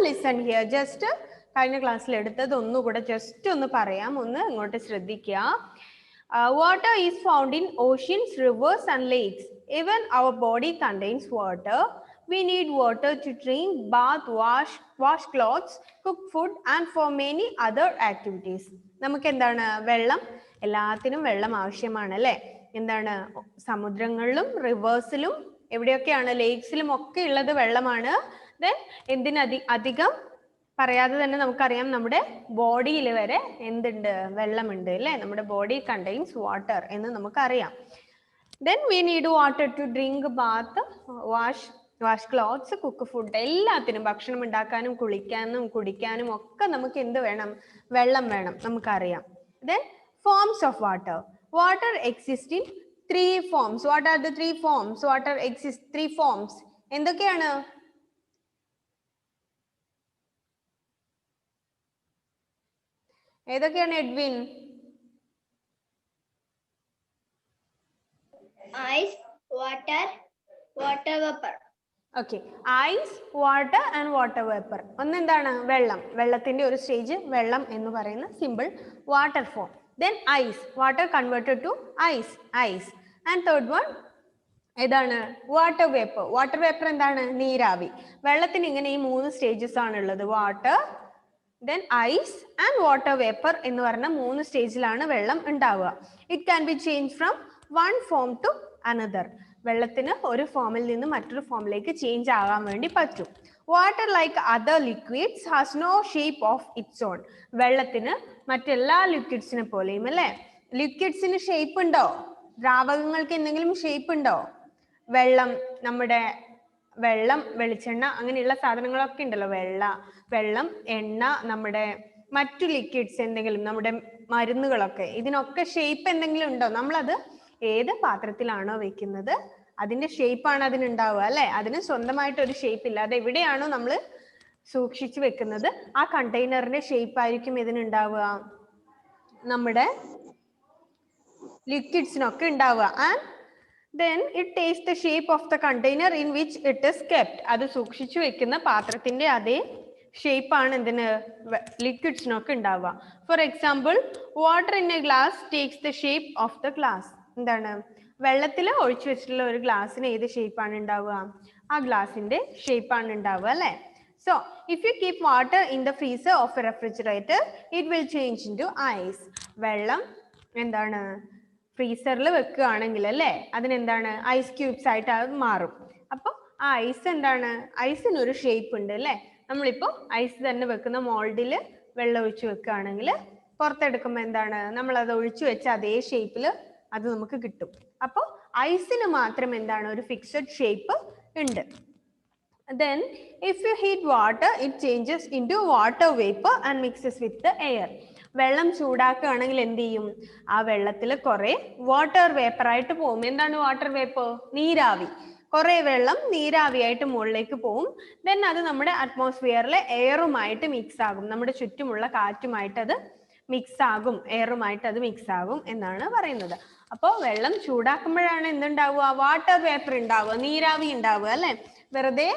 listen here. Just കഴിഞ്ഞ ക്ലാസ്സിൽ എടുത്തത് ഒന്നുകൂടെ ജസ്റ്റ് ഒന്ന് പറയാം, ഒന്ന് ഇങ്ങോട്ട് ശ്രദ്ധിക്കുക. Water is found in oceans, rivers and lakes. Even our body contains water. We need water to drink, bath, wash clothes, cook food and for many other activities. നമുക്ക് എന്താണ്? വെള്ളം, എല്ലാത്തിനും വെള്ളം ആവശ്യമാണ് അല്ലേ? എന്താണ്? സമുദ്രങ്ങളിലും റിവേഴ്സിലും എവിടെയൊക്കെയാണ്, ലേക്സിലും ഒക്കെ ഉള്ളത് വെള്ളമാണ്. ദെൻ അധികം പറയാതെ തന്നെ നമുക്കറിയാം നമ്മുടെ ബോഡിയിൽ വരെ എന്തുണ്ട്? വെള്ളമുണ്ട് അല്ലേ? നമ്മുടെ ബോഡി കണ്ടെയ്ൻസ് വാട്ടർ എന്ന് നമുക്കറിയാം. Then we need water to drink, bath, wash clothes, cook food. എല്ലാത്തിനും, ഭക്ഷണം ഉണ്ടാക്കാനും കുളിക്കാനും കുടിക്കാനും ഒക്കെ നമുക്ക് എന്ത് വേണം? വെള്ളം വേണം, നമുക്കറിയാം. Then forms of water. Water exists in 3 forms. What are the 3 forms? Water exists 3 forms. എന്തൊക്കെയാണ്? ഏതൊക്കെയാണ് Edwin? Ice, water, water vapor. Okay, ice, water and water vapor. ഒന്ന് എന്താണ്? വെള്ളം. വെള്ളത്തിന്റെ ഒരു സ്റ്റേജ് വെള്ളം എന്ന് പറയുന്ന simple water form. Then ice, water converted to ice. And third one ഏതാണ്? Water vapour. വാട്ടർ വേപ്പർ എന്താണ്? നീരാവി. വെള്ളത്തിന് ഇങ്ങനെ ഈ 3 സ്റ്റേജസ് ആണ് ഉള്ളത്. Water, then ice and water vapor എന്ന് പറഞ്ഞ 3 സ്റ്റേജിലാണ് വെള്ളം ഉണ്ടാവുക. It can be change from one form to another. വെള്ളത്തിന് ഒരു ഫോമിൽ നിന്ന് മറ്റൊരു ഫോമിലേക്ക് ചേഞ്ച് ആകാൻ വേണ്ടി പറ്റും. Water like other liquids has no shape of its own. വെള്ളത്തിന് മറ്റെല്ലാ ലിക്വിഡ്സിനെ പോലെയും അല്ലേ? ലിക്വിഡ്സിന് ഷേപ്പ് ഉണ്ടോ? ദ്രാവകങ്ങൾക്ക് എന്തെങ്കിലും ഷേപ്പ് ഉണ്ടോ? വെള്ളം, നമ്മുടെ വെള്ളം, വെളിച്ചെണ്ണ, അങ്ങനെയുള്ള സാധനങ്ങളൊക്കെ ഉണ്ടല്ലോ. വെള്ളം, എണ്ണ, നമ്മുടെ മറ്റു ലിക്വിഡ്സ് എന്തെങ്കിലും, നമ്മുടെ മരുന്നുകളൊക്കെ, ഇതിനൊക്കെ ഷേപ്പ് എന്തെങ്കിലും ഉണ്ടോ? നമ്മളത് ഏത് പാത്രത്തിലാണോ വെക്കുന്നത് അതിന്റെ ഷേപ്പാണ് അതിനുണ്ടാവുക അല്ലെ? അതിന് സ്വന്തമായിട്ട് ഒരു ഷേപ്പ് ഇല്ല. അത് എവിടെയാണോ നമ്മൾ സൂക്ഷിച്ചു വെക്കുന്നത് ആ കണ്ടെയ്നറിന്റെ ഷേപ്പ് ആയിരിക്കും ഇതിനുണ്ടാവുക, നമ്മുടെ ലിക്വിഡ്സിനൊക്കെ ഉണ്ടാവുക. And then it takes the shape of the container in which it is kept. അത് സൂക്ഷിച്ചു വെക്കുന്ന പാത്രത്തിന്റെ അതേ ഷേപ്പ് ആണ് എന്തിന്? ലിക്വിഡ്സിനൊക്കെ ഉണ്ടാവുക. For example, water in A glass takes the shape of the glass. എന്താണ്? വെള്ളത്തിൽ ഒഴിച്ചു വെച്ചിട്ടുള്ള ഒരു ഗ്ലാസ്സിന് ഏത് ഷേപ്പാണ് ഉണ്ടാവുക? ആ ഗ്ലാസിന്റെ ഷേപ്പാണ് ഉണ്ടാവുക അല്ലെ? So if you keep water in the freezer of a refrigerator, it will change into ice. വെള്ളം എന്താണ്? ഫ്രീസറിൽ വെക്കുകയാണെങ്കിൽ അല്ലേ, അതിനെന്താണ്? ഐസ് ക്യൂബ്സ് ആയിട്ട് അത് മാറും. അപ്പൊ ആ ഐസ് എന്താണ്? ഐസിനൊരു ഷേപ്പ് ഉണ്ട് അല്ലേ? നമ്മളിപ്പോ ഐസ് തന്നെ വെക്കുന്ന മോൾഡിൽ വെള്ളം ഒഴിച്ചു വെക്കുകയാണെങ്കിൽ പുറത്തെടുക്കുമ്പോൾ എന്താണ്? നമ്മൾ അത് ഒഴിച്ചു വെച്ച അതേ ഷേപ്പിൽ അത് നമുക്ക് കിട്ടും. അപ്പോൾ ഐസിന് മാത്രം എന്താണ്? ഒരു ഫിക്സഡ് ഷേപ്പ് ഉണ്ട്. Then if you heat water, it changes into water vapor and mixes with the air. വെള്ളം ചൂടാക്കുകയാണെങ്കിൽ എന്ത് ചെയ്യും? ആ വെള്ളത്തിൽ കുറെ വാട്ടർ വേപ്പർ ആയിട്ട് പോകും. എന്താണ് വാട്ടർ വേപ്പർ? നീരാവി. കുറെ വെള്ളം നീരാവിയായിട്ട് മുകളിലേക്ക് പോകും. ദെൻ അത് നമ്മുടെ അറ്റ്മോസ്ഫിയറിലെ എയറുമായിട്ട് മിക്സ് ആകും. നമ്മുടെ ചുറ്റുമുള്ള കാറ്റുമായിട്ട് അത് മിക്സ് ആകും, എയറുമായിട്ട് അത് മിക്സ് ആകും എന്നാണ് പറയുന്നത്. അപ്പോൾ വെള്ളം ചൂടാക്കുമ്പോഴാണ് എന്തുണ്ടാവുക? വാട്ടർ വേപ്പർ ഉണ്ടാവുക, നീരാവി ഉണ്ടാവുക അല്ലെ? വെറുതെ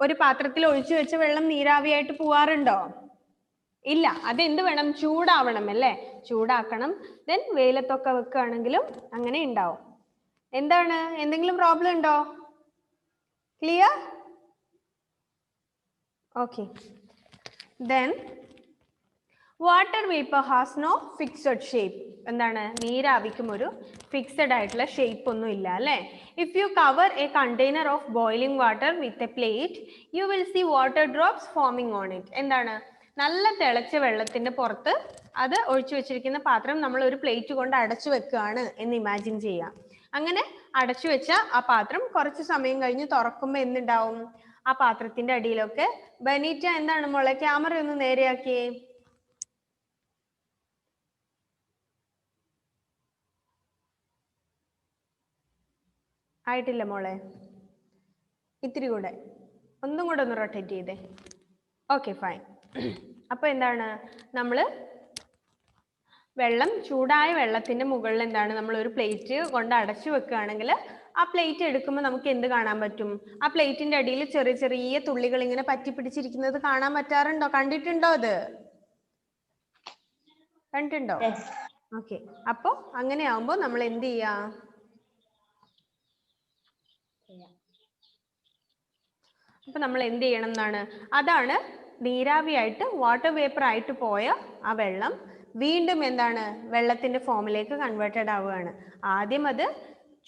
ഒരു പാത്രത്തിൽ ഒഴിച്ചു വെച്ച വെള്ളം നീരാവിയായിട്ട് പോവാറുണ്ടോ? ഇല്ല. അതെന്ത് വേണം? ചൂടാവണം അല്ലേ? ചൂടാക്കണം. ദെൻ വെയിലത്തൊക്കെ വെക്കുകയാണെങ്കിലും അങ്ങനെ ഉണ്ടാവും. എന്താണ്? എന്തെങ്കിലും പ്രോബ്ലം ഉണ്ടോ? Clear? Okay. Then water vapour has no fixed shape. എന്താണ്? നീരാവിക്കും ഒരു ഫിക്സഡ് ആയിട്ടുള്ള ഷേപ്പ് ഒന്നും ഇല്ല അല്ലേ? If you cover a container of boiling water with a plate, you will see water drops forming on it. എന്താണ്? നല്ല തിളച്ച വെള്ളത്തിന്റെ പുറത്ത് അത് ഒഴിച്ചു വെച്ചിരിക്കുന്ന പാത്രം നമ്മൾ ഒരു പ്ലേറ്റ് കൊണ്ട് അടച്ചു വെക്കുകയാണ് എന്ന് ഇമാജിൻ ചെയ്യാം. അങ്ങനെ അടച്ചു വെച്ച ആ പാത്രം കുറച്ച് സമയം കഴിഞ്ഞ് തുറക്കുമ്പോൾ എന്തുണ്ടാവും? ആ പാത്രത്തിന്റെ അടിയിലൊക്കെ ബനീറ്റ എന്താണ് മോളെ? ക്യാമറ ഒന്ന് നേരെയാക്കിയേ. ആയിട്ടില്ല മോളെ, ഇത്തിരി കൂടെ, ഒന്നും കൂടെ ഒന്ന് റൊട്ടേറ്റ് ചെയ്തേ. Okay, fine. അപ്പൊ എന്താണ്? നമ്മൾ ചൂടായ വെള്ളത്തിന്റെ മുകളിൽ എന്താണ്? നമ്മൾ ഒരു പ്ലേറ്റ് കൊണ്ട് അടച്ചു വെക്കുകയാണെങ്കിൽ ആ പ്ലേറ്റ് എടുക്കുമ്പോൾ നമുക്ക് എന്ത് കാണാൻ പറ്റും? ആ പ്ലേറ്റിന്റെ അടിയിൽ ചെറിയ ചെറിയ തുള്ളികൾ ഇങ്ങനെ പറ്റി പിടിച്ചിരിക്കുന്നത് കാണാൻ പറ്റാറുണ്ടോ? കണ്ടിട്ടുണ്ടോ അത്? കണ്ടിട്ടുണ്ടോ? ഓക്കെ. അപ്പൊ അങ്ങനെ ആവുമ്പോ നമ്മൾ എന്ത് ചെയ്യാ? അപ്പൊ നമ്മൾ എന്ത് ചെയ്യണം എന്നാണ്? അതാണ് നീരാവിയായിട്ട് വാട്ടർ വേപ്പർ ആയിട്ട് പോയ ആ വെള്ളം വീണ്ടും എന്താണ്? വെള്ളത്തിന്റെ ഫോമിലേക്ക് കൺവേർട്ടഡ് ആവുകയാണ്. ആദ്യം അത്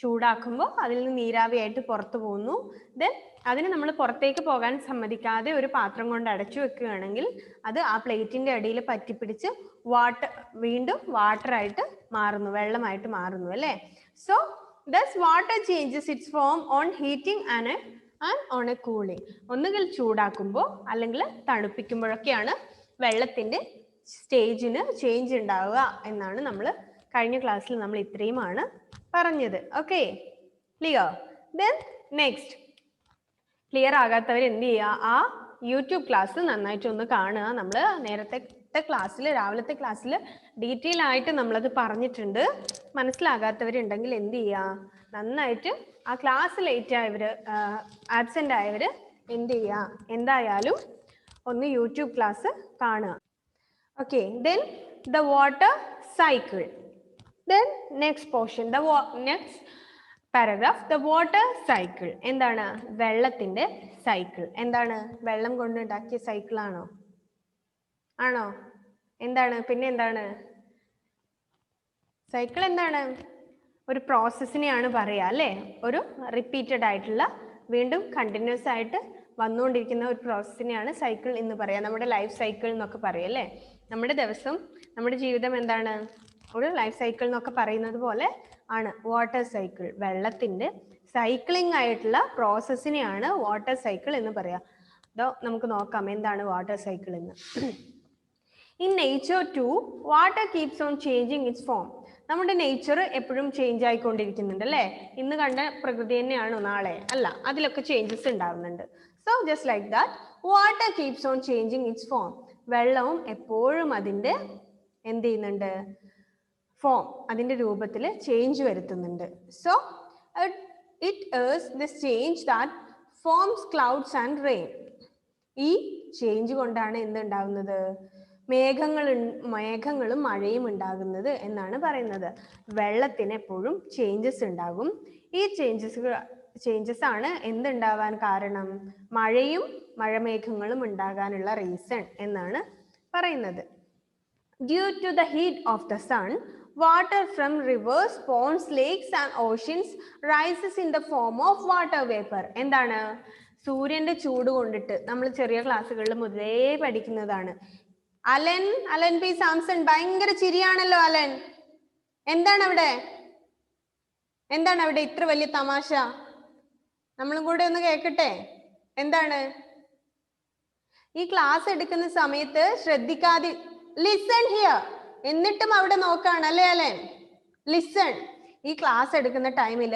ചൂടാക്കുമ്പോൾ അതിൽ നിന്ന് നീരാവിയായിട്ട് പുറത്തു പോകുന്നു. ദെൻ അതിന് നമ്മൾ പുറത്തേക്ക് പോകാൻ സമ്മതിക്കാതെ ഒരു പാത്രം കൊണ്ട് അടച്ചു വെക്കുകയാണെങ്കിൽ അത് ആ പ്ലേറ്റിന്റെ അടിയിൽ പറ്റിപ്പിടിച്ച് വീണ്ടും വാട്ടറായിട്ട് മാറുന്നു, വെള്ളമായിട്ട് മാറുന്നു അല്ലേ? So thus water changes its form on heating and on a cooling. ഒന്നുകിൽ ചൂടാക്കുമ്പോൾ അല്ലെങ്കിൽ തണുപ്പിക്കുമ്പോഴൊക്കെയാണ് വെള്ളത്തിന്റെ സ്റ്റേജിന് ചേഞ്ച് ഉണ്ടാവുക എന്നാണ് നമ്മൾ കഴിഞ്ഞ ക്ലാസ്സിൽ നമ്മൾ ഇത്രയുമാണ് പറഞ്ഞത്. Okay, clear? Then next, clear ആകാത്തവർ എന്ത് ചെയ്യുക? ആ യൂട്യൂബ് ക്ലാസ് നന്നായിട്ടൊന്ന് കാണുക. നമ്മൾ നേരത്തെ ക്ലാസ്സിൽ, രാവിലത്തെ ക്ലാസ്സിൽ ഡീറ്റെയിൽ ആയിട്ട് നമ്മളത് പറഞ്ഞിട്ടുണ്ട്. മനസ്സിലാകാത്തവരുണ്ടെങ്കിൽ എന്ത് ചെയ്യുക? നന്നായിട്ട് ആ ക്ലാസ് ലേറ്റ് ആയവര്, ആബ്സെന്റ് ആയവര് എന്ത് ചെയ്യുക? എന്തായാലും ഒന്ന് യൂട്യൂബ് ക്ലാസ് കാണുക. Okay, then the water cycle. Then next portion, the next paragraph, the water cycle. എന്താണ്? വെള്ളത്തിന്റെ സൈക്കിൾ. എന്താണ്? വെള്ളം കൊണ്ടുണ്ടാക്കിയ സൈക്കിൾ ആണോ? ആണോ? എന്താണ്? പിന്നെ എന്താണ്? സൈക്കിൾ എന്താണ്? ഒരു പ്രോസസ്സിനെയാണ് പറയുക അല്ലേ? ഒരു റിപ്പീറ്റഡ് ആയിട്ടുള്ള, വീണ്ടും കണ്ടിന്യൂസ് ആയിട്ട് വന്നുകൊണ്ടിരിക്കുന്ന ഒരു പ്രോസസ്സിനെയാണ് സൈക്കിൾ എന്ന് പറയാം. നമ്മുടെ ലൈഫ് സൈക്കിൾ എന്നൊക്കെ പറയും അല്ലേ? നമ്മുടെ ദിവസം, നമ്മുടെ ജീവിതം എന്താണ്? ഒരു ലൈഫ് സൈക്കിൾ എന്നൊക്കെ പറയുന്നത് പോലെ ആണ് വാട്ടർ സൈക്കിൾ. വെള്ളത്തിന്റെ സൈക്ലിംഗ് ആയിട്ടുള്ള പ്രോസസ്സിനെയാണ് വാട്ടർ സൈക്കിൾ എന്ന് പറയാം. അതോ നമുക്ക് നോക്കാം എന്താണ് വാട്ടർ സൈക്കിൾ എന്ന്. In nature too water keeps on changing its form. നമ്മുടെ നേച്ചർ എപ്പോഴും ചേഞ്ച് ആയിക്കൊണ്ടിരിക്കുന്നുണ്ട് അല്ലേ? ഇന്ന് കണ്ട പ്രകൃതി തന്നെയാണോ നാളെ? അല്ല, അതിലൊക്കെ ചേഞ്ചസ് ഉണ്ടാവുന്നുണ്ട്. So just like that water keeps on changing its form. വെള്ളവും എപ്പോഴും അതിന്റെ എന്ത് ചെയ്യുന്നുണ്ട്? ഫോം, അതിന്റെ രൂപത്തിൽ ചേഞ്ച് വരുത്തുന്നുണ്ട്. So it is this change that forms clouds and rain. ഈ ചേഞ്ച് കൊണ്ടാണ് എന്തുണ്ടാവുന്നത്? മേഘങ്ങളും മഴയും ഉണ്ടാകുന്നത് എന്നാണ് പറയുന്നത്. വെള്ളത്തിന് എപ്പോഴും ചേഞ്ചസ് ഉണ്ടാകും. ഈ ചേഞ്ചസ് ആണ് എന്തുണ്ടാവാൻ കാരണം? മഴയും മഴമേഘങ്ങളും ഉണ്ടാകാനുള്ള റീസൺ എന്നാണ് പറയുന്നത്. Due to the heat of the sun, water from rivers, ponds, lakes and oceans rises in the form of water vapor. എന്താണ്? സൂര്യന്റെ ചൂട് കൊണ്ടിട്ട് നമ്മൾ ചെറിയ ക്ലാസ്സുകളിൽ മുതലേ പഠിക്കുന്നതാണ്. അലൻ പി സാംസൺ, ഭയങ്കര ചിരിയാണല്ലോ അലൻ. എന്താണ് അവിടെ? എന്താണ് അവിടെ ഇത്ര വലിയ തമാശ? നമ്മളും കൂടെ ഒന്ന് കേൾക്കട്ടെ. എന്താണ്? ഈ ക്ലാസ് എടുക്കുന്ന സമയത്ത് ശ്രദ്ധിക്കാതെ, ലിസൺ ഹിയർ, എന്നിട്ടും അവിടെ നോക്കാണ് അല്ലേ അലൻ? ലിസൺ. ഈ ക്ലാസ് എടുക്കുന്ന ടൈമിൽ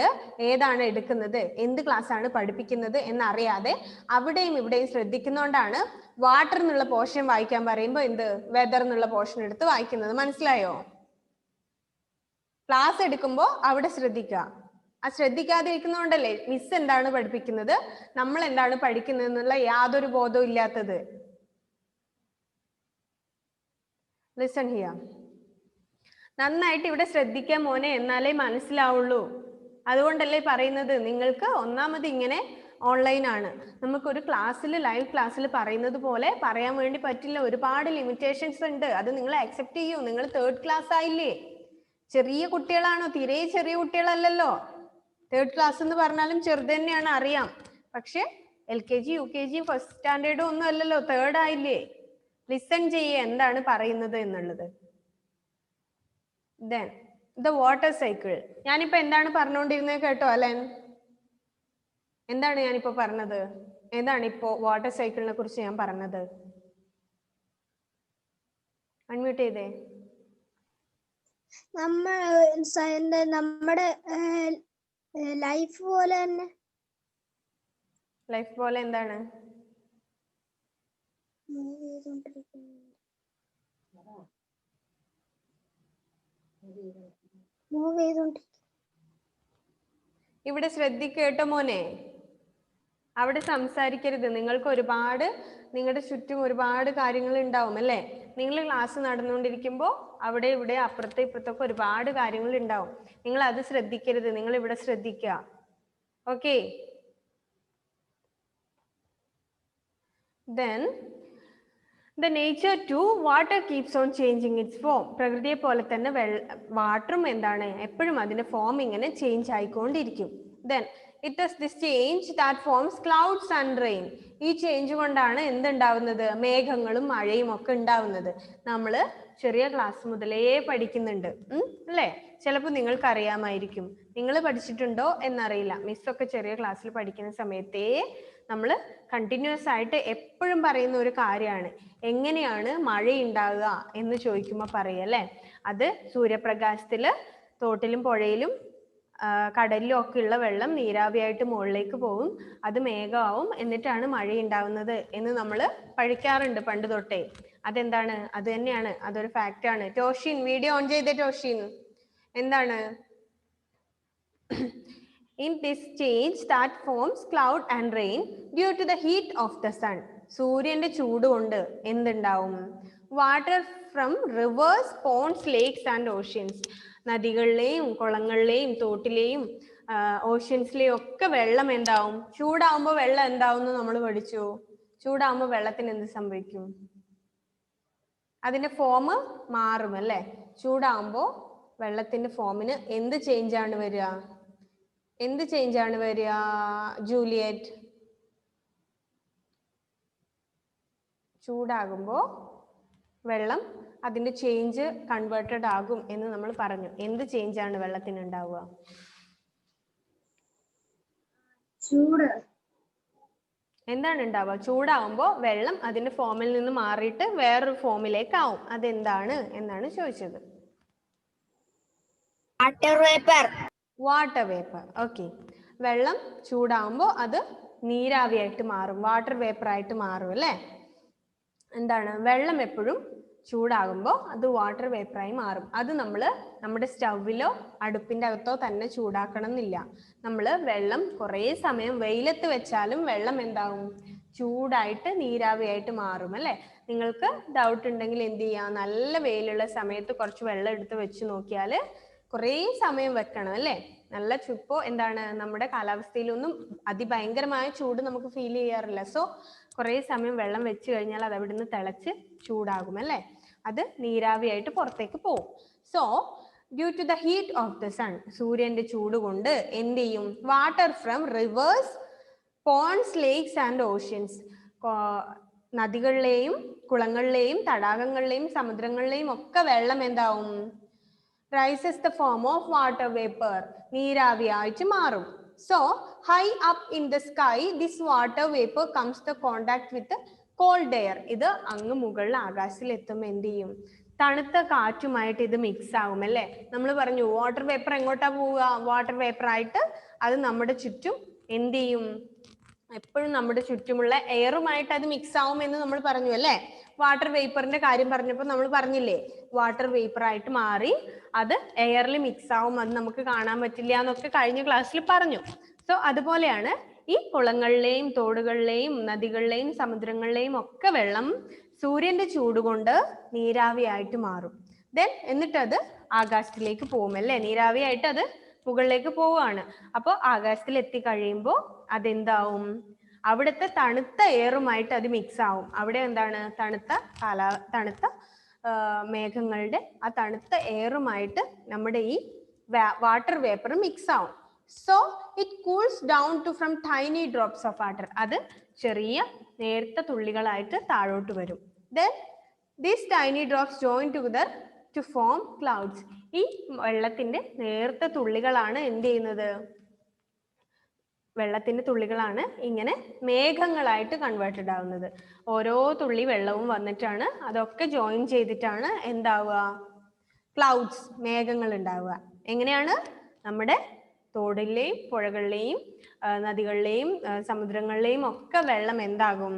ഏതാണ് എടുക്കുന്നത്, എന്ത് ക്ലാസ് ആണ് പഠിപ്പിക്കുന്നത് എന്നറിയാതെ അവിടെയും ഇവിടെയും ശ്രദ്ധിക്കുന്നോണ്ടാണ് വാട്ടർ എന്നുള്ള പോർഷൻ വായിക്കാൻ പറയുമ്പോൾ എന്ത് വെദർ എന്നുള്ള പോർഷൻ എടുത്ത് വായിക്കുന്നത്. മനസ്സിലായോ? ക്ലാസ് എടുക്കുമ്പോൾ അവിടെ ശ്രദ്ധിക്കുക. ആ ശ്രദ്ധിക്കാതെ ഇരിക്കുന്നോണ്ടല്ലേ മിസ് എന്താണ് പഠിപ്പിക്കുന്നത്, നമ്മൾ എന്താണ് പഠിക്കുന്നത് എന്നുള്ള യാതൊരു ബോധവും ഇല്ലാത്തത്. Listen here. നന്നായിട്ട് ഇവിടെ ശ്രദ്ധിക്കാൻ മോനെ, എന്നാലേ മനസ്സിലാവുള്ളൂ. അതുകൊണ്ടല്ലേ പറയുന്നത് നിങ്ങൾക്ക് ഒന്നാമത് ഇങ്ങനെ ഓൺലൈൻ ആണ്. നമുക്കൊരു ക്ലാസ്സിൽ, ലൈവ് ക്ലാസ്സിൽ പറയുന്നത് പോലെ പറയാൻ വേണ്ടി പറ്റില്ല. ഒരുപാട് ലിമിറ്റേഷൻസ് ഉണ്ട്. അത് നിങ്ങൾ അക്സെപ്റ്റ് ചെയ്യൂ. നിങ്ങൾ 3rd ക്ലാസ് ആയില്ലേ? ചെറിയ കുട്ടികളാണോ? തീരെ ചെറിയ കുട്ടികളല്ലല്ലോ. 3rd ക്ലാസ് എന്ന് പറഞ്ഞാലും ചെറുത് തന്നെയാണ്, അറിയാം. പക്ഷെ LKG, UKG, 1st സ്റ്റാൻഡേർഡും ഒന്നും അല്ലല്ലോ, 3rd ആയില്ലേ? ലിസൺ ചെയ്യേ എന്താണ് പറയുന്നത് എന്നുള്ളത്. Then the water cycle. ഞാനിപ്പോ എന്താണ് പറഞ്ഞുകൊണ്ടിരുന്നത് കേട്ടോ അലൻ? എന്താണ് ഞാനിപ്പോ പറഞ്ഞത്? ഏതാണ് ഇപ്പോ വാട്ടർ സൈക്കിളിനെ കുറിച്ച് ഞാൻ പറഞ്ഞത്? അൺമ്യൂട്ട് ചെയ്തേ. നമ്മുടെ ലൈഫ് പോലെ തന്നെ. ലൈഫ് പോലെ എന്താണ്? ഇവിടെ ശ്രദ്ധിക്കേട്ടോ മോനെ, അവിടെ സംസാരിക്കരുത്. നിങ്ങൾക്ക് ഒരുപാട്, നിങ്ങളുടെ ചുറ്റും ഒരുപാട് കാര്യങ്ങൾ ഉണ്ടാവും അല്ലേ? നിങ്ങൾ ക്ലാസ് നടന്നുകൊണ്ടിരിക്കുമ്പോൾ അവിടെ ഇവിടെ അപ്പുറത്തെ ഇപ്പുറത്തൊക്കെ ഒരുപാട് കാര്യങ്ങൾ ഉണ്ടാവും. നിങ്ങൾ അത് ശ്രദ്ധിക്കരുത്, നിങ്ങൾ ഇവിടെ ശ്രദ്ധിക്കുക. Okay? Then the nature too, water keeps on changing its form. പ്രകൃതിയെ പോലെ തന്നെ വാട്ടറും എന്താണ്, എപ്പോഴും അതിന്റെ ഫോം ഇങ്ങനെ change ആയിക്കൊണ്ടിരിക്കും. Then it is this change that forms clouds and rain. ഈ ചേഞ്ച് കൊണ്ടാണ് എന്തുണ്ടാവുന്നത്? മേഘങ്ങളും മഴയും ഒക്കെ ഉണ്ടാവുന്നത്. നമ്മൾ ചെറിയ ക്ലാസ് മുതലേ പഠിക്കുന്നുണ്ട് അല്ലേ? ചിലപ്പോൾ നിങ്ങൾക്ക് അറിയാമായിരിക്കും, നിങ്ങൾ പഠിച്ചിട്ടുണ്ടോ എന്നറിയില്ല. മിസ്സൊക്കെ ചെറിയ ക്ലാസ്സിൽ പഠിക്കുന്ന സമയത്തേ നമ്മൾ കണ്ടിന്യൂസ് ആയിട്ട് എപ്പോഴും പറയുന്ന ഒരു കാര്യമാണ്, എങ്ങനെയാണ് മഴ ഉണ്ടാകുക എന്ന് ചോദിക്കുമ്പോൾ പറയല്ലേ, അത് സൂര്യപ്രകാശത്തിൽ തോട്ടിലും പുഴയിലും കടലിലും ഒക്കെ ഉള്ള വെള്ളം നീരാവിയായിട്ട് മുകളിലേക്ക് പോകും, അത് മേഘമാവും, എന്നിട്ടാണ് മഴ ഉണ്ടാവുന്നത് എന്ന് നമ്മൾ പഠിക്കാറുണ്ട് പണ്ട് തൊട്ടേ. അതെന്താണ്? അത് തന്നെയാണ്, അതൊരു ഫാക്റ്റ് ആണ്. ടോഷിൻ വീഡിയോ ഓൺ ചെയ്തേ. ടോഷിൻ എന്താണ്? In this change that forms cloud and rain due to the heat of the sun. സൂര്യന്റെ ചൂട് കൊണ്ട് എന്തുണ്ടാവും? Water from rivers, ponds, lakes and oceans. നദികളിലെയും കുളങ്ങളിലെയും തോട്ടിലെയും ഓഷ്യൻസിലെയും ഒക്കെ വെള്ളം എന്താവും? ചൂടാവുമ്പോൾ വെള്ളം എന്താവും എന്ന് നമ്മൾ പഠിച്ചു. ചൂടാവുമ്പോൾ വെള്ളത്തിന് എന്ത് സംഭവിക്കും? അതിന്റെ ഫോം മാറും അല്ലേ? ചൂടാവുമ്പോൾ വെള്ളത്തിന്റെ ഫോമിന് എന്ത് ചേഞ്ച് ആണ് വരിക? എന്ത് ചേഞ്ച് ആണ് വരിക ജൂലിയറ്റ്? ചൂടാകുമ്പോൾ വെള്ളം അതിന്റെ ചേഞ്ച് കൺവേർട്ടഡ് ആകും എന്ന് നമ്മൾ പറഞ്ഞു. എന്ത് ചേഞ്ച് ആണ് വെള്ളത്തിന് ഉണ്ടാവുക? ചൂട്. എന്താണ് ഉണ്ടാവുക? ചൂടാവുമ്പോൾ വെള്ളം അതിന്റെ ഫോമിൽ നിന്ന് മാറിയിട്ട് വേറൊരു ഫോമിലേക്ക് ആവും. അതെന്താണ് എന്നാണ് ചോദിച്ചത്. Water vapour. Water vapour. Okay. വെള്ളം ചൂടാവുമ്പോൾ അത് നീരാവിയായിട്ട് മാറും, വാട്ടർ വേപ്പർ ആയിട്ട് മാറും അല്ലേ? എന്താണ്? വെള്ളം എപ്പോഴും ചൂടാകുമ്പോൾ അത് വാട്ടർ വേപ്പറായി മാറും. അത് നമ്മൾ നമ്മുടെ സ്റ്റൗവിലോ അടുപ്പിന്റെ അകത്തോ തന്നെ ചൂടാക്കണം എന്നില്ല. നമ്മൾ വെള്ളം കുറേ സമയം വെയിലത്ത് വെച്ചാലും വെള്ളം എന്താവും? ചൂടായിട്ട് നീരാവിയായിട്ട് മാറും അല്ലേ? നിങ്ങൾക്ക് ഡൗട്ട് ഉണ്ടെങ്കിൽ എന്ത് ചെയ്യാം, നല്ല വെയിലുള്ള സമയത്ത് കുറച്ച് വെള്ളം എടുത്ത് വെച്ച് നോക്കിയാൽ കുറേ സമയം വെക്കണം അല്ലേ? നല്ല ചുപ്പോ എന്താണ്, നമ്മുടെ കാലാവസ്ഥയിലൊന്നും അതിഭയങ്കരമായ ചൂട് നമുക്ക് ഫീൽ ചെയ്യാറില്ല. സോ കുറേ സമയം വെള്ളം വെച്ച് കഴിഞ്ഞാൽ അത് അവിടെ നിന്ന് തിളച്ച് ചൂടാകും അല്ലേ? അത് നീരാവിയായിട്ട് പുറത്തേക്ക് പോകും. So due to the heat of the sun, സൂര്യന്റെ ചൂട് കൊണ്ട് എന്ത് ചെയ്യും? Water from rivers, ponds, lakes and oceans, നദികളിലെയും കുളങ്ങളിലെയും തടാകങ്ങളിലെയും സമുദ്രങ്ങളിലെയും ഒക്കെ വെള്ളം എന്താവും? rises the form of water vapor, നീരാവിയായിട്ട് മാറും. So high up in the sky this water vapor comes to contact with the cold air. ഇത് അങ്ങ് മുകളിൽ ആകാശത്തിൽ എത്തുമ്പോൾ എന്ത് ചെയ്യും? തണുത്ത കാറ്റുമായിട്ട് ഇത് മിക്സ് ആവും അല്ലേ? നമ്മൾ പറഞ്ഞു വാട്ടർ വേപ്പർ എങ്ങോട്ടാ പോവുക? വാട്ടർ വേപ്പർ ആയിട്ട് അത് നമ്മുടെ ചുറ്റും എന്ത് ചെയ്യും? എപ്പോഴും നമ്മുടെ ചുറ്റുമുള്ള എയറുമായിട്ട് അത് മിക്സ് ആവും എന്ന് നമ്മൾ പറഞ്ഞു അല്ലേ? വാട്ടർ വേപ്പറിന്റെ കാര്യം പറഞ്ഞപ്പോൾ നമ്മൾ പറഞ്ഞില്ലേ, വാട്ടർ വേപ്പർ ആയിട്ട് മാറി അത് എയറിൽ മിക്സ് ആവും, അത് നമുക്ക് കാണാൻ പറ്റില്ല എന്നൊക്കെ കഴിഞ്ഞ ക്ലാസ്സിൽ പറഞ്ഞു. സോ അതുപോലെയാണ് ഈ കുളങ്ങളിലെയും തോടുകളിലെയും നദികളിലെയും സമുദ്രങ്ങളിലെയും ഒക്കെ വെള്ളം സൂര്യന്റെ ചൂട് കൊണ്ട് നീരാവിയായിട്ട് മാറും. ദെൻ എന്നിട്ട് അത് ആകാശത്തിലേക്ക് പോകും അല്ലേ? നീരാവിയായിട്ട് അത് മുകളിലേക്ക് പോവുകയാണ്. അപ്പോൾ ആകാശത്തിൽ എത്തിക്കഴിയുമ്പോൾ അതെന്താവും? അവിടുത്തെ തണുത്ത എയറുമായിട്ട് അത് മിക്സ് ആവും. അവിടെ എന്താണ്? തണുത്ത മേഘങ്ങളുടെ ആ തണുത്ത എയറുമായിട്ട് നമ്മുടെ ഈ വാട്ടർ വേപ്പർ മിക്സ് ആവും. So it cools down to from tiny drops of water. അത് ചെറിയ നേർത്ത തുള്ളികളായിട്ട് താഴോട്ട് വരും. Then these tiny drops join together to form clouds. ഈ വെള്ളത്തിന്റെ നേർത്ത തുള്ളികളാണ് എന്ത് ചെയ്യുന്നത്? വെള്ളത്തിന്റെ തുള്ളികളാണ് ഇങ്ങനെ മേഘങ്ങളായിട്ട് കൺവേർട്ടഡ് ആവുന്നത്. ഓരോ തുള്ളി വെള്ളവും വന്നിട്ടാണ് അതൊക്കെ ജോയിൻ ചെയ്തിട്ടാണ് എന്താവുക? ക്ലൗഡ്സ്, മേഘങ്ങൾ ഉണ്ടാവുക. എങ്ങനെയാണ്? നമ്മുടെ തോടിലെയും പുഴകളിലെയും നദികളിലെയും സമുദ്രങ്ങളിലെയും ഒക്കെ വെള്ളം എന്താകും?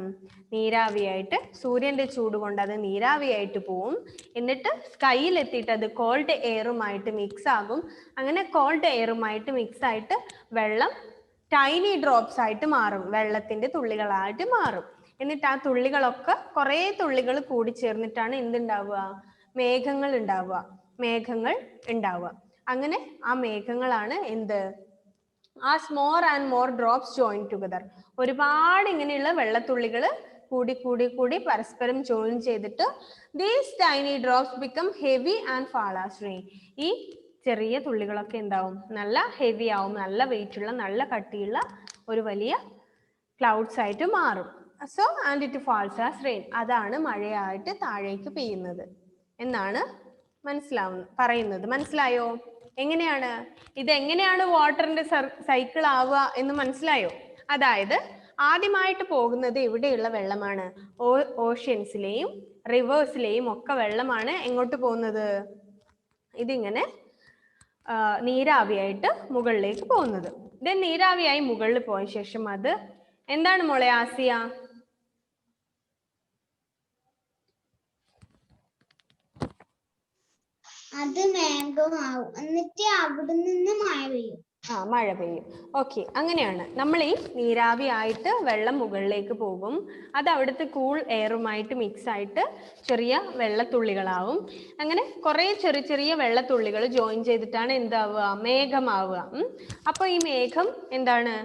നീരാവിയായിട്ട്, സൂര്യന്റെ ചൂട് കൊണ്ട് അത് നീരാവിയായിട്ട് പോവും. എന്നിട്ട് സ്കൈയിൽ എത്തിയിട്ട് അത് കോൾഡ് എയറുമായിട്ട് മിക്സ് ആകും. അങ്ങനെ കോൾഡ് എയറുമായിട്ട് മിക്സ് ആയിട്ട് വെള്ളം ടൈനി ഡ്രോപ്സ് ആയിട്ട് മാറും, വെള്ളത്തിന്റെ തുള്ളികളായിട്ട് മാറും. എന്നിട്ട് ആ തുള്ളികളൊക്കെ കുറേ തുള്ളികൾ കൂടി ചേർന്നിട്ടാണ് എന്തുണ്ടാവുക? മേഘങ്ങൾ ഉണ്ടാവുക. മേഘങ്ങൾ ഉണ്ടാവുക. അങ്ങനെ ആ മേഘങ്ങളാണ് എന്ത്? As more and more drops join together. ഒരുപാട് ഇങ്ങനെയുള്ള വെള്ളത്തുള്ളികൾ കൂടി കൂടി കൂടി പരസ്പരം ജോയിൻ ചെയ്തിട്ട് these tiny drops become heavy and fall as rain. ഈ ചെറിയ തുള്ളികളൊക്കെ എന്താവും? നല്ല ഹെവി ആവും, നല്ല വെയിറ്റ് ഉള്ള, നല്ല കട്ടിയുള്ള ഒരു വലിയ ക്ലൗഡ്സ് ആയിട്ട് മാറും. So and it falls as rain. അതാണ് മഴയായിട്ട് താഴേക്ക് പെയ്യുന്നത് എന്നാണ് പറയുന്നത്. മനസ്സിലായോ? എങ്ങനെയാണ് ഇതെങ്ങനെയാണ് വാട്ടറിന്റെ സൈക്കിൾ ആവുക എന്ന് മനസ്സിലായോ? അതായത് ആദ്യമായിട്ട് പോകുന്നത് എവിടെയുള്ള വെള്ളമാണ്? ഓഷ്യൻസിലെയും റിവേഴ്സിലെയും ഒക്കെ വെള്ളമാണ് എങ്ങോട്ട് പോകുന്നത്? ഇതിങ്ങനെ നീരാവിയായിട്ട് മുകളിലേക്ക് പോകുന്നത്. ദെൻ നീരാവിയായി മുകളിൽ പോയ ശേഷം അത് എന്താണ് മോളെ ആസിയ? അത് മേഘമാവും, എന്നിട്ട് അവിടെ നിന്ന് മഴ പെയ്യും. മഴ പെയ്യും. ഓക്കെ, അങ്ങനെയാണ്. നമ്മൾ ഈ നീരാവിയായിട്ട് വെള്ളം മുകളിലേക്ക് പോകും. അത് അവിടുത്തെ കൂൾ എയറുമായിട്ട് മിക്സ് ആയിട്ട് ചെറിയ വെള്ളത്തുള്ളികളാവും. അങ്ങനെ കുറെ ചെറിയ ചെറിയ വെള്ളത്തുള്ളികൾ ജോയിൻ ചെയ്തിട്ടാണ് എന്താവുക? മേഘമാവുക. അപ്പോൾ ഈ മേഘം എന്താണ്?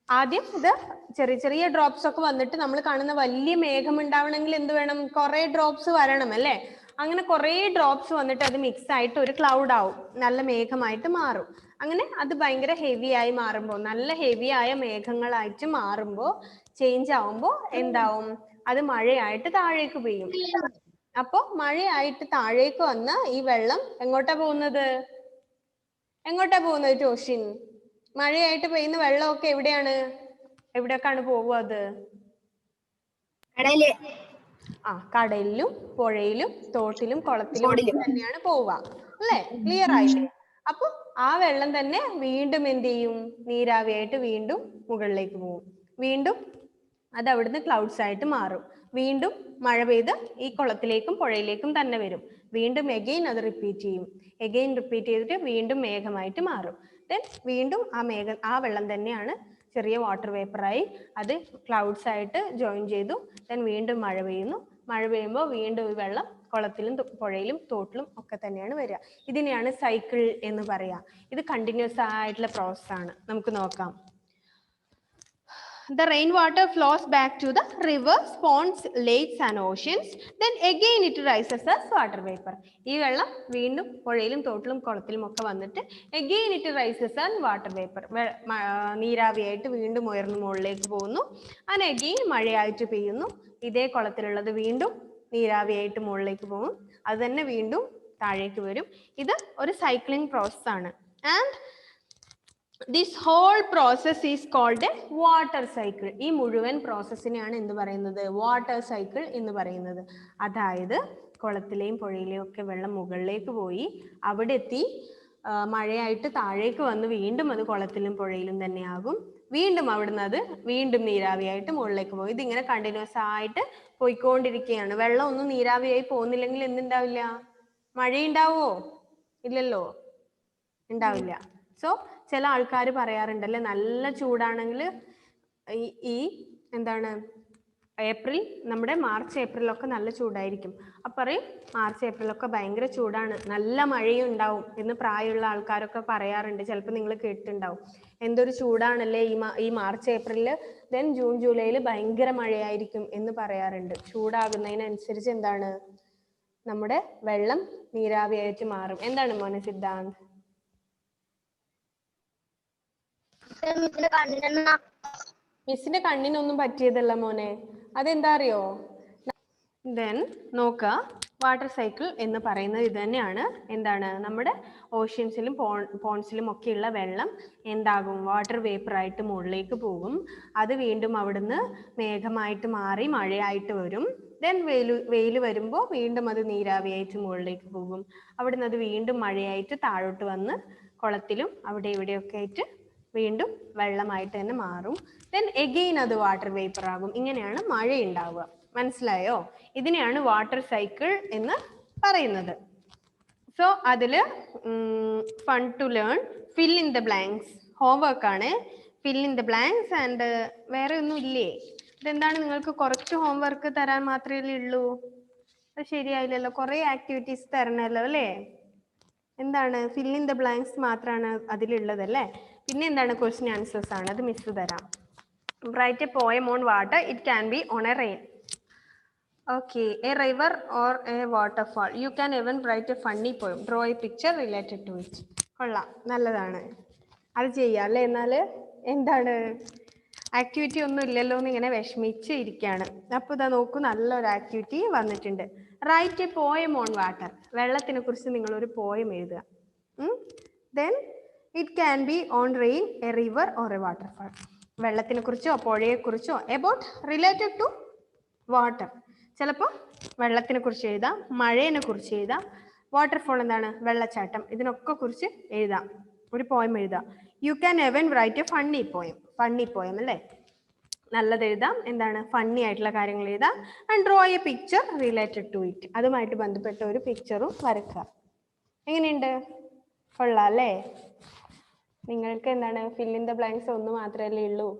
ആദ്യം ഇത് ചെറിയ ചെറിയ ഡ്രോപ്സ് ഒക്കെ വന്നിട്ട് നമ്മൾ കാണുന്ന വലിയ മേഘം ഉണ്ടാവണമെങ്കിൽ എന്ത് വേണം? കുറെ ഡ്രോപ്സ് വരണം അല്ലേ? അങ്ങനെ കുറെ ഡ്രോപ്സ് വന്നിട്ട് അത് മിക്സ് ആയിട്ട് ഒരു ക്ലൗഡ് ആവും, നല്ല മേഘമായിട്ട് മാറും. അങ്ങനെ അത് ഭയങ്കര ഹെവി ആയി മാറുമ്പോൾ, നല്ല ഹെവി ആയ മേഘങ്ങളായിട്ട് മാറുമ്പോൾ, ചേഞ്ച് ആവുമ്പോൾ എന്താവും? അത് മഴയായിട്ട് താഴേക്ക് പെയ്യും. അപ്പൊ മഴയായിട്ട് താഴേക്ക് വന്ന ഈ വെള്ളം എങ്ങോട്ടാ പോകുന്നത്? എങ്ങോട്ടാ പോകുന്നത് ടോഷിൻ? മഴയായിട്ട് പെയ്യുന്ന വെള്ളമൊക്കെ എവിടെയാണ്? എവിടേക്കാണ് പോവുക? അത് കടലിലും പുഴയിലും തോട്ടിലും കുളത്തിലും തന്നെയാണ് പോവുക അല്ലേ? ക്ലിയർ ആയില്ലേ? അപ്പൊ ആ വെള്ളം തന്നെ വീണ്ടും എന്ത് ചെയ്യും? നീരാവിയായിട്ട് വീണ്ടും മുകളിലേക്ക് പോകും. വീണ്ടും അത് അവിടുന്ന് ക്ലൗഡ്സ് ആയിട്ട് മാറും. വീണ്ടും മഴ പെയ്ത് ഈ കുളത്തിലേക്കും പുഴയിലേക്കും തന്നെ വരും. വീണ്ടും എഗെയിൻ അത് റിപ്പീറ്റ് ചെയ്യും. എഗെയിൻ റിപ്പീറ്റ് ചെയ്തിട്ട് വീണ്ടും മേഘമായിട്ട് മാറും. ദെൻ വീണ്ടും ആ വെള്ളം തന്നെയാണ് ചെറിയ വാട്ടർ വേപ്പറായി അത് ക്ലൗഡ്സ് ആയിട്ട് ജോയിൻ ചെയ്തു. ദെൻ വീണ്ടും മഴ പെയ്യുന്നു. മഴ പെയ്യുമ്പോൾ വീണ്ടും ഈ വെള്ളം കുളത്തിലും പുഴയിലും തോട്ടിലും ഒക്കെ തന്നെയാണ് വരിക. ഇതിനെയാണ് സൈക്കിൾ എന്ന് പറയാ. ഇത് കണ്ടിന്യൂസ് ആയിട്ടുള്ള പ്രോസസ് ആണ്. നമുക്ക് നോക്കാം. The rainwater flows back to the rivers, ponds, lakes and oceans. Then again it rises as water vapor. ഈ വെള്ളം വീണ്ടും പുഴയിലും തോട്ടിലും കുളത്തിലും ഒക്കെ വന്നിട്ട് again it rises as water vapor. നീരാവിയായിട്ട് വീണ്ടും ഉയർന്നു മുകളിലേക്ക് പോകുന്നു. and again മഴയായിട്ട് പെയ്യുന്നു. ഇതേ കുളത്തിലുള്ളത് വീണ്ടും നീരാവിയായിട്ട് മുകളിലേക്ക് പോകും. അത് തന്നെ വീണ്ടും താഴേക്ക് വരും. ഇത് ഒരു സൈക്ലിംഗ് പ്രോസസ് ആണ്. and this whole process is called a water cycle. ഈ മുഴുവൻ പ്രോസസ്സിനെയാണ് എന്ത് പറയുന്നത്? വാട്ടർ സൈക്കിൾ എന്ന് പറയുന്നത്. അതായത് കുളത്തിലെയും പുഴയിലെയും ഒക്കെ വെള്ളം മുകളിലേക്ക് പോയി അവിടെ എത്തി മഴയായിട്ട് താഴേക്ക് വന്ന് വീണ്ടും അത് കുളത്തിലും പുഴയിലും തന്നെ ആകും. വീണ്ടും അവിടുന്ന് അത് വീണ്ടും നീരാവിയായിട്ട് മുകളിലേക്ക് പോകും. ഇതിങ്ങനെ കണ്ടിന്യൂസ് ആയിട്ട് പോയിക്കൊണ്ടിരിക്കുകയാണ്. വെള്ളം ഒന്നും നീരാവിയായി പോകുന്നില്ലെങ്കിൽ എന്തുണ്ടാവില്ല? മഴയുണ്ടാവോ? ഇല്ലല്ലോ, ഉണ്ടാവില്ല. സോ ചില ആൾക്കാർ പറയാറുണ്ടല്ലേ, നല്ല ചൂടാണെങ്കിൽ ഈ എന്താണ് ഏപ്രിൽ, നമ്മുടെ മാർച്ച് ഏപ്രിലൊക്കെ നല്ല ചൂടായിരിക്കും. അപ്പം പറയും മാർച്ച് ഏപ്രിലൊക്കെ ഭയങ്കര ചൂടാണ്, നല്ല മഴയും ഉണ്ടാവും എന്ന് പ്രായമുള്ള ആൾക്കാരൊക്കെ പറയാറുണ്ട്. ചിലപ്പോൾ നിങ്ങൾ കേട്ടിട്ടുണ്ടാവും. എന്തൊരു ചൂടാണല്ലേ ഈ മാർച്ച് ഏപ്രിലിൽ. ദെൻ ജൂൺ ജൂലൈയിൽ ഭയങ്കര മഴയായിരിക്കും എന്ന് പറയാറുണ്ട്. ചൂടാകുന്നതിനനുസരിച്ച് എന്താണ്? നമ്മുടെ വെള്ളം നീരാവിയായിട്ട് മാറും. എന്താണ് മോനെ സിദ്ധാന്ത്? മിസ്സിന്റെ കണ്ണിനൊന്നും പറ്റിയതല്ല മോനെ. അതെന്താ അറിയോ? ദെൻ നോക്കുക, വാട്ടർ സൈക്കിൾ എന്ന് പറയുന്നത് ഇത് തന്നെയാണ്. എന്താണ്? നമ്മുടെ ഓഷ്യൻസിലും പോൺസിലും ഒക്കെയുള്ള വെള്ളം എന്താകും? വാട്ടർ വേപ്പറായിട്ട് മുകളിലേക്ക് പോകും. അത് വീണ്ടും അവിടുന്ന് മേഘമായിട്ട് മാറി മഴയായിട്ട് വരും. ദെൻ വെയിൽ വരുമ്പോൾ വീണ്ടും അത് നീരാവിയായിട്ട് മുകളിലേക്ക് പോകും. അവിടുന്ന് അത് വീണ്ടും മഴയായിട്ട് താഴോട്ട് വന്ന് കുളത്തിലും അവിടെ ഇവിടെയൊക്കെ ആയിട്ട് വീണ്ടും വെള്ളമായിട്ട് തന്നെ മാറും. ദെൻ എഗെയിൻ അത് വാട്ടർ വേപ്പർ ആകും. ഇങ്ങനെയാണ് മഴ ഉണ്ടാവുക. മനസ്സിലായോ? ഇതിനെയാണ് വാട്ടർ സൈക്കിൾ എന്ന് പറയുന്നത്. സോ അതില് fun to learn, fill in the blanks, homework ആണ്. Fill in the blanks and വേറെ ഒന്നും ഇല്ലേ? ഇതെന്താണ്, നിങ്ങൾക്ക് കുറച്ച് ഹോംവർക്ക് തരാൻ മാത്രമേ ഉള്ളൂ? അത് ശരിയായില്ലല്ലോ, കുറെ ആക്ടിവിറ്റീസ് തരണല്ലോ അല്ലേ? എന്താണ്, ഫിൽ ഇൻ ദ ബ്ലാങ്ക്സ് മാത്രമാണ് അതിലുള്ളത് അല്ലേ? പിന്നെ എന്താണ്, ക്വസ്റ്റ്യൻ ആൻസേഴ്സ് ആണ്. അത് മിസ് തരാം. Write a poem on water. It can be on A rain. Okay, a river or a waterfall. You can even write a funny poem. Draw a picture related to it. കൊള്ളാം, നല്ലതാണ്. അത് ചെയ്യാം അല്ലേ? എന്നാൽ എന്താണ്, activity ഒന്നും ഇല്ലല്ലോ എന്ന് ഇങ്ങനെ വിഷമിച്ച് ഇരിക്കുകയാണ്. അപ്പോൾ ഇതാ നോക്കൂ, നല്ലൊരു ആക്ടിവിറ്റി വന്നിട്ടുണ്ട്. Write a poem on water. വെള്ളത്തിനെ കുറിച്ച് നിങ്ങളൊരു പോയം എഴുതുക. Then it can be on rain, A river or A waterfall. വെള്ളത്തിനെ കുറിച്ചോ പുഴയെക്കുറിച്ചോ, എബൌട്ട് റിലേറ്റഡ് ടു വാട്ടർ. ചിലപ്പോൾ വെള്ളത്തിനെ കുറിച്ച് എഴുതാം, മഴയെ കുറിച്ച് എഴുതാം, വാട്ടർഫോൾ എന്താണ്, വെള്ളച്ചാട്ടം, ഇതിനൊക്കെ കുറിച്ച് എഴുതാം. ഒരു പോയം എഴുതാം. You can even write a funny poem. Funny poem അല്ലേ? നല്ലത് എഴുതാം. എന്താണ്, ഫണ്ണി ആയിട്ടുള്ള കാര്യങ്ങൾ എഴുതാം. And draw a picture related to it. അതുമായിട്ട് ബന്ധപ്പെട്ട ഒരു പിക്ചറും വരക്കുക. എങ്ങനെയുണ്ട്? കൊള്ളാം അല്ലേ? നിങ്ങൾക്ക് എന്താണ്, ഫിൽ ഇൻ ദ ബ്ലാങ്ക്സ് ഒന്ന് മാത്രമല്ലേ ഉള്ളൂ?